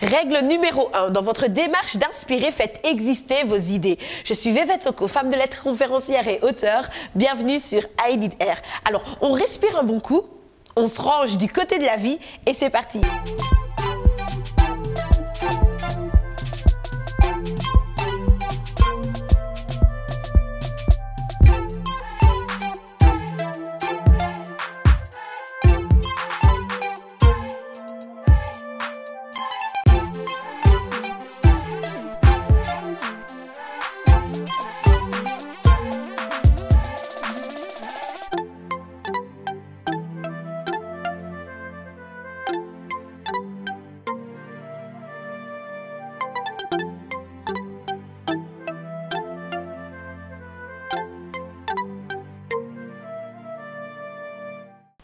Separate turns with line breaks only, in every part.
Règle numéro 1, dans votre démarche d'inspirer, faites exister vos idées. Je suis Vévet Soko, femme de lettres, conférencière et auteure. Bienvenue sur I Need Air. Alors, on respire un bon coup, on se range du côté de la vie et c'est parti.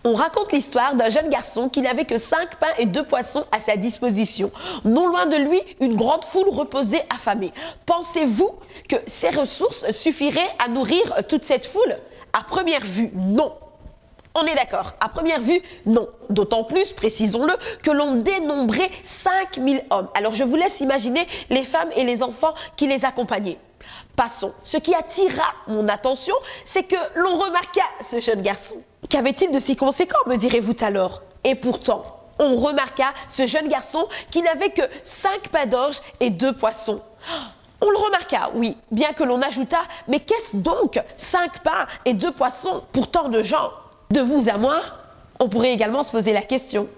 On raconte l'histoire d'un jeune garçon qui n'avait que 5 pains et 2 poissons à sa disposition. Non loin de lui, une grande foule reposait affamée. Pensez-vous que ces ressources suffiraient à nourrir toute cette foule? À première vue, non. On est d'accord, à première vue, non. D'autant plus, précisons-le, que l'on dénombrait 5000 hommes. Alors je vous laisse imaginer les femmes et les enfants qui les accompagnaient. Passons. Ce qui attira mon attention, c'est que l'on remarqua ce jeune garçon. Qu'avait-il de si conséquent, me direz-vous alors? Et pourtant, on remarqua ce jeune garçon qui n'avait que 5 pains d'orge et 2 poissons. On le remarqua, oui, bien que l'on ajoutât, mais qu'est-ce donc 5 pains et 2 poissons pour tant de gens? De vous à moi, on pourrait également se poser la question.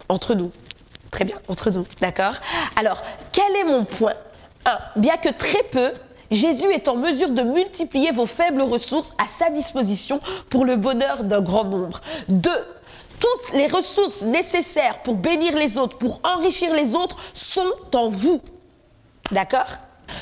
Entre nous. Très bien, entre nous, d'accord? Alors, quel est mon point? 1. Bien que très peu, Jésus est en mesure de multiplier vos faibles ressources à sa disposition pour le bonheur d'un grand nombre. 2. Toutes les ressources nécessaires pour bénir les autres, pour enrichir les autres, sont en vous. D'accord?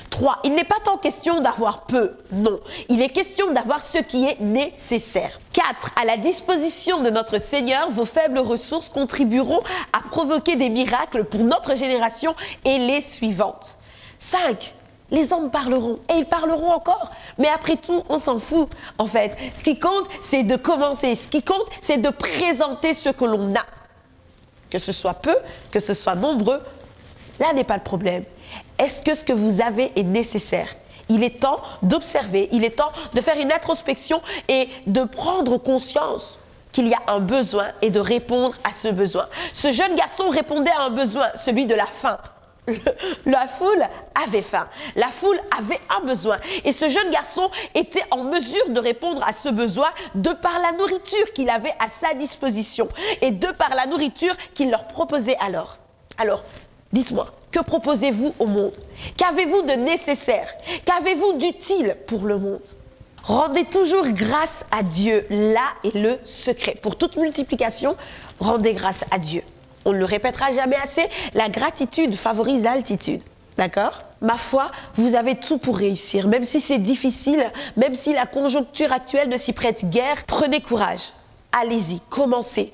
3. Il n'est pas tant question d'avoir peu, non. Il est question d'avoir ce qui est nécessaire. 4. À la disposition de notre Seigneur, vos faibles ressources contribueront à provoquer des miracles pour notre génération et les suivantes. 5. Les hommes parleront, et ils parleront encore. Mais après tout, on s'en fout, en fait. Ce qui compte, c'est de commencer. Ce qui compte, c'est de présenter ce que l'on a. Que ce soit peu, que ce soit nombreux, là n'est pas le problème. Est-ce que ce que vous avez est nécessaire? Il est temps d'observer, il est temps de faire une introspection et de prendre conscience qu'il y a un besoin et de répondre à ce besoin. Ce jeune garçon répondait à un besoin, celui de la faim. La foule avait faim, la foule avait un besoin et ce jeune garçon était en mesure de répondre à ce besoin de par la nourriture qu'il avait à sa disposition et de par la nourriture qu'il leur proposait alors. Alors, dites-moi, que proposez-vous au monde? Qu'avez-vous de nécessaire? Qu'avez-vous d'utile pour le monde? Rendez toujours grâce à Dieu, là est le secret. Pour toute multiplication, rendez grâce à Dieu. On ne le répétera jamais assez, la gratitude favorise l'altitude. D'accord? Ma foi, vous avez tout pour réussir. Même si c'est difficile, même si la conjoncture actuelle ne s'y prête guère, prenez courage. Allez-y, commencez.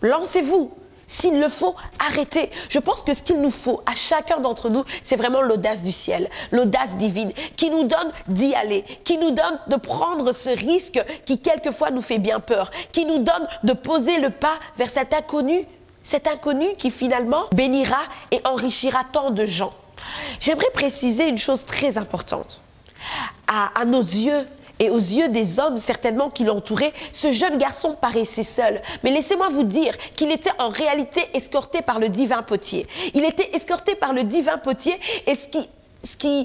Lancez-vous. S'il le faut, arrêtez. Je pense que ce qu'il nous faut à chacun d'entre nous, c'est vraiment l'audace du ciel, l'audace divine, qui nous donne d'y aller, qui nous donne de prendre ce risque qui quelquefois nous fait bien peur, qui nous donne de poser le pas vers cet inconnu qui finalement bénira et enrichira tant de gens. J'aimerais préciser une chose très importante. À nos yeux et aux yeux des hommes certainement qui l'entouraient, ce jeune garçon paraissait seul. Mais laissez-moi vous dire qu'il était en réalité escorté par le divin potier. Il était escorté par le divin potier et ce qui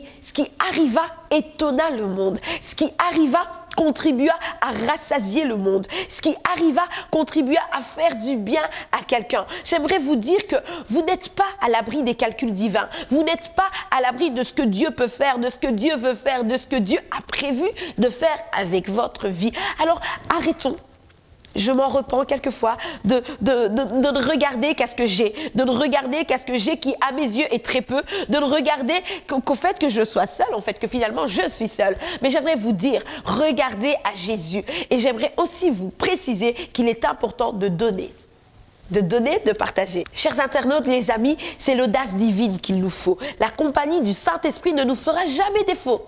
arriva étonna le monde. Ce qui arriva contribua à rassasier le monde. Ce qui arriva contribua à faire du bien à quelqu'un. J'aimerais vous dire que vous n'êtes pas à l'abri des calculs divins. Vous n'êtes pas à l'abri de ce que Dieu peut faire, de ce que Dieu veut faire, de ce que Dieu a prévu de faire avec votre vie. Alors, arrêtons. Je m'en repens quelquefois de ne regarder qu'à ce que j'ai, de ne regarder qu'à ce que j'ai qui, à mes yeux, est très peu, de ne regarder qu'au fait que je sois seule, en fait, que finalement, je suis seule. Mais j'aimerais vous dire, regardez à Jésus. Et j'aimerais aussi vous préciser qu'il est important de donner. De partager. Chers internautes, les amis, c'est l'audace divine qu'il nous faut. La compagnie du Saint-Esprit ne nous fera jamais défaut.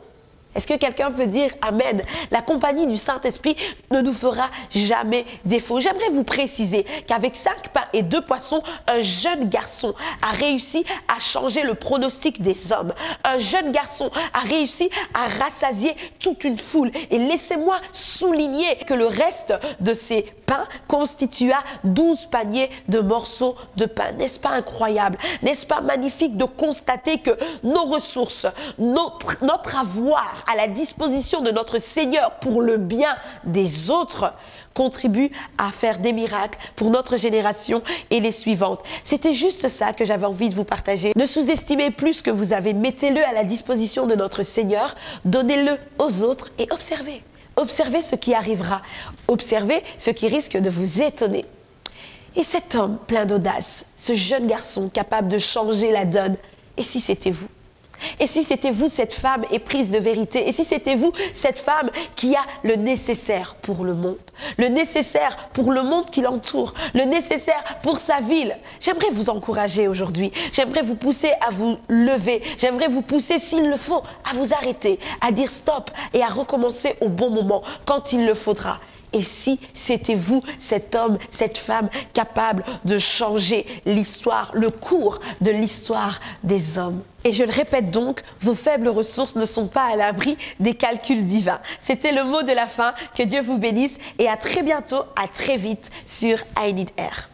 Est-ce que quelqu'un peut dire Amen? La compagnie du Saint-Esprit ne nous fera jamais défaut. J'aimerais vous préciser qu'avec 5 pains et 2 poissons, un jeune garçon a réussi à changer le pronostic des hommes. Un jeune garçon a réussi à rassasier toute une foule. Et laissez-moi souligner que le reste de ces pains constitua 12 paniers de morceaux de pain. N'est-ce pas incroyable? N'est-ce pas magnifique de constater que nos ressources, notre avoir à la disposition de notre Seigneur pour le bien des autres contribue à faire des miracles pour notre génération et les suivantes. C'était juste ça que j'avais envie de vous partager. Ne sous-estimez plus ce que vous avez, mettez-le à la disposition de notre Seigneur, donnez-le aux autres et observez. Observez ce qui arrivera. Observez ce qui risque de vous étonner. Et cet homme plein d'audace, ce jeune garçon capable de changer la donne, et si c'était vous? Et si c'était vous, cette femme éprise de vérité? Et si c'était vous, cette femme qui a le nécessaire pour le monde? Le nécessaire pour le monde qui l'entoure? Le nécessaire pour sa ville? J'aimerais vous encourager aujourd'hui. J'aimerais vous pousser à vous lever. J'aimerais vous pousser, s'il le faut, à vous arrêter, à dire stop et à recommencer au bon moment, quand il le faudra. Et si c'était vous, cet homme, cette femme capable de changer l'histoire, le cours de l'histoire des hommes? Et je le répète donc, vos faibles ressources ne sont pas à l'abri des calculs divins. C'était le mot de la fin. Que Dieu vous bénisse et à très bientôt, à très vite sur I Need Air.